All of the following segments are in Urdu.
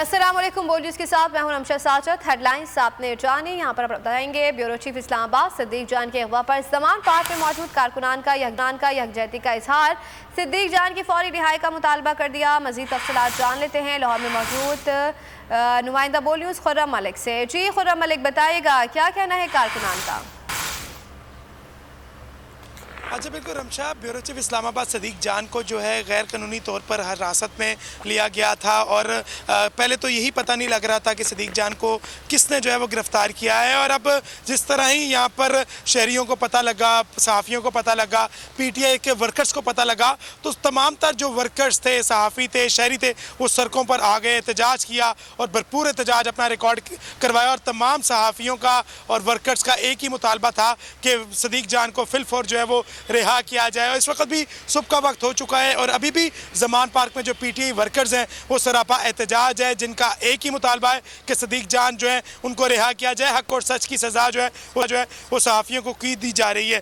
السلام علیکم، بول نیوز کے ساتھ میں ہوں رمشا ساجد۔ ہیڈ لائنز آپ نے جانی، یہاں پر بتائیں گے بیورو چیف اسلام آباد صدیق جان کے اغوا پر زمان پارک میں موجود کارکنان کا یکجہتی کا اظہار، صدیق جان کی فوری رہائی کا مطالبہ کر دیا۔ مزید تفصیلات جان لیتے ہیں لاہور میں موجود نمائندہ بول نیوز خرم ملک سے۔ جی خرم ملک، بتائیے گا کیا کہنا ہے کارکنان کا؟ اچھا بالکل رمشا، بیورو چیف اسلام آباد صدیق جان کو جو ہے غیر قانونی طور پر حراست میں لیا گیا تھا، اور پہلے تو یہی پتہ نہیں لگ رہا تھا کہ صدیق جان کو کس نے جو ہے وہ گرفتار کیا ہے، اور اب جس طرح ہی یہاں پر شہریوں کو پتہ لگا، صحافیوں کو پتہ لگا، پی ٹی آئی کے ورکرز کو پتہ لگا، تو تمام تر جو ورکرز تھے، صحافی تھے، شہری تھے، وہ سڑکوں پر آ گئے، احتجاج کیا اور بھرپور احتجاج اپنا ریکارڈ کروایا، اور تمام صحافیوں کا اور ورکرز کا ایک ہی مطالبہ تھا کہ صدیق جان کو فی الفور جو ہے وہ رہا کیا جائے۔ اور اس وقت بھی صبح کا وقت ہو چکا ہے، اور ابھی بھی زمان پارک میں جو پی ٹی آئی ورکرز ہیں وہ سراپا احتجاج ہے، جن کا ایک ہی مطالبہ ہے کہ صدیق جان جو ہے ان کو رہا کیا جائے۔ حق اور سچ کی سزا جو ہے وہ صحافیوں کو کی دی جا رہی ہے۔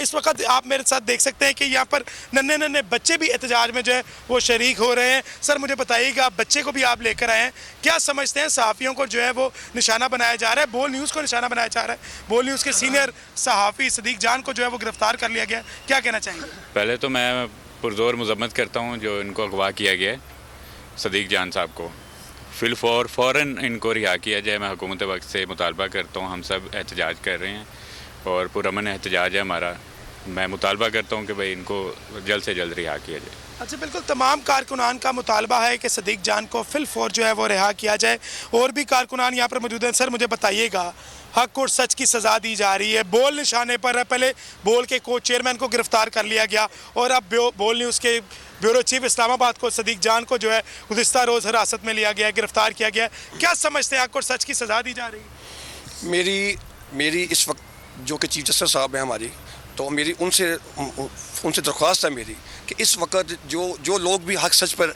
اس وقت آپ میرے ساتھ دیکھ سکتے ہیں کہ یہاں پر ننھے بچے بھی احتجاج میں جو ہے وہ شریک ہو رہے ہیں۔ سر مجھے بتائیے گا، بچے کو بھی آپ لے کر آئے ہیں، کیا سمجھتے ہیں صحافیوں کو جو ہے وہ نشانہ بنایا جا رہا ہے، بول نیوز کو نشانہ بنایا جا رہا ہے، بول نیوز کے سینئر صحافی صدیق جان کو جو ہے وہ گرفتار کر لیا گیا، کیا کہنا چاہیں گے؟ پہلے تو میں پرزور مذمت کرتا ہوں جو ان کو اغوا کیا گیا ہے صدیق جان صاحب کو، فوراً ان کو رہا کیا جائے۔ میں حکومت وقت سے مطالبہ کرتا ہوں، ہم سب احتجاج کر رہے ہیں اور پرامن احتجاج ہے ہمارا۔ میں مطالبہ کرتا ہوں کہ بھائی ان کو جلد سے جلد رہا کیا جائے۔ اچھا بالکل، تمام کارکنان کا مطالبہ ہے کہ صدیق جان کو فی الفور جو ہے وہ رہا کیا جائے۔ اور بھی کارکنان یہاں پر موجود ہیں۔ سر مجھے بتائیے گا، حق اور سچ کی سزا دی جا رہی ہے، بول نشانے پر ہے، پہلے بول کے کو چیئرمین کو گرفتار کر لیا گیا، اور اب بول نیوز کے بیورو چیف اسلام آباد کو صدیق جان کو جو ہے گزشتہ روز حراست میں لیا گیا ہے، گرفتار کیا گیا ہے۔ کیا سمجھتے ہیں حق اور سچ کی سزا دی جا رہی ہے؟ میری اس وقت جو کہ چیف جسٹس صاحب ہیں ہماری، تو میری ان سے درخواست ہے میری کہ اس وقت جو لوگ بھی حق سچ پر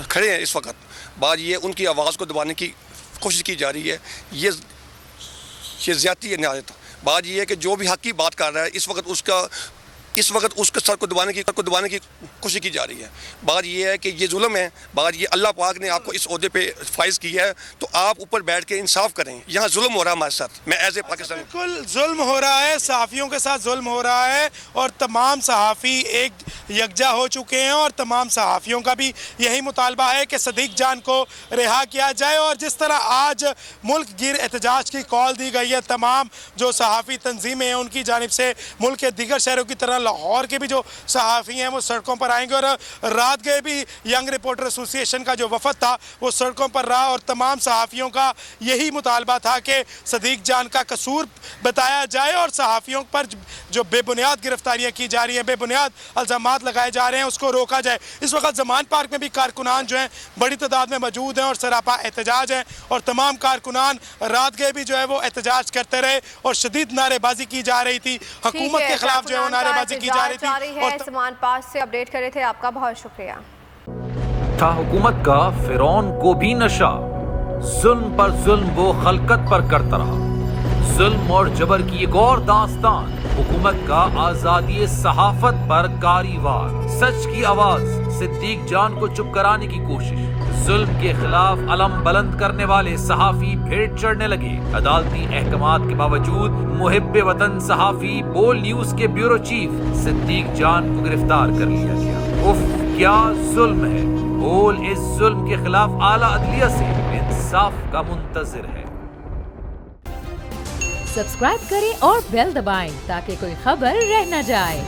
کھڑے ہیں، اس وقت بات یہ ان کی آواز کو دبانے کی کوشش کی جا رہی ہے، یہ زیادتی ہے نہایت۔ بات یہ ہے کہ جو بھی حق کی بات کر رہا ہے، اس وقت اس کے سر کو دبانے کی کوشش کی جا رہی ہے۔ بات یہ ہے کہ یہ ظلم ہے، بات یہ اللہ پاک نے آپ کو اس عہدے پہ فائز کی ہے، تو آپ اوپر بیٹھ کے انصاف کریں۔ یہاں ظلم ہو رہا ہے ہمارے ساتھ، میں ایز اے پاکستان بالکل ظلم ہو رہا ہے، صحافیوں کے ساتھ ظلم ہو رہا ہے، اور تمام صحافی ایک یکجا ہو چکے ہیں، اور تمام صحافیوں کا بھی یہی مطالبہ ہے کہ صدیق جان کو رہا کیا جائے۔ اور جس طرح آج ملک گیر احتجاج کی کال دی گئی ہے، تمام جو صحافی تنظیمیں ہیں ان کی جانب سے، ملک کے دیگر شہروں کی طرح لاہور کے بھی جو صحافی ہیں وہ سڑکوں پر آئیں گے، اور رات گئے بھی ینگ رپورٹر ایسوسی ایشن کا جو وفد تھا وہ سڑکوں پر رہا، اور تمام صحافیوں کا یہی مطالبہ تھا کہ صدیق جان کا قصور بتایا جائے، اور صحافیوں پر جو بے بنیاد گرفتاریاں کی جا رہی ہیں، بے بنیاد الزامات لگائے جا رہے ہیں، اس کو روکا جائے۔ اس وقت زمان پارک میں بھی کارکنان جو ہیں بڑی تعداد میں موجود ہیں اور سراپا احتجاج ہیں، اور تمام کارکنان رات گئے بھی جو ہے وہ احتجاج کرتے رہے، اور شدید نعرے بازی کی جا رہی تھی، حکومت کے خلاف جو ہے وہ نعرے بازی کی جا رہی تھی۔ زمان پاس سے اپڈیٹ کرے تھے، آپ کا بہت شکریہ۔ تھا حکومت کا فرعون کو بھی نشہ، ظلم پر ظلم وہ خلقت پر کرتا رہا۔ ظلم اور جبر کی ایک اور داستان، حکومت کا آزادی صحافت پر کاری وار۔ سچ کی آواز، صدیق جان کو چپ کرانے کی کوشش، ظلم کے خلاف علم بلند کرنے والے صحافی بھیٹ چڑھنے لگے۔ عدالتی احکامات کے باوجود محب وطن صحافی بول نیوز کے بیورو چیف صدیق جان کو گرفتار کر لیا گیا۔ اف کیا ظلم ہے! بول اس ظلم کے خلاف اعلیٰ عدلیہ سے انصاف کا منتظر ہے۔ سبسکرائب کریں اور بیل دبائیں تاکہ کوئی خبر رہ نہ جائے۔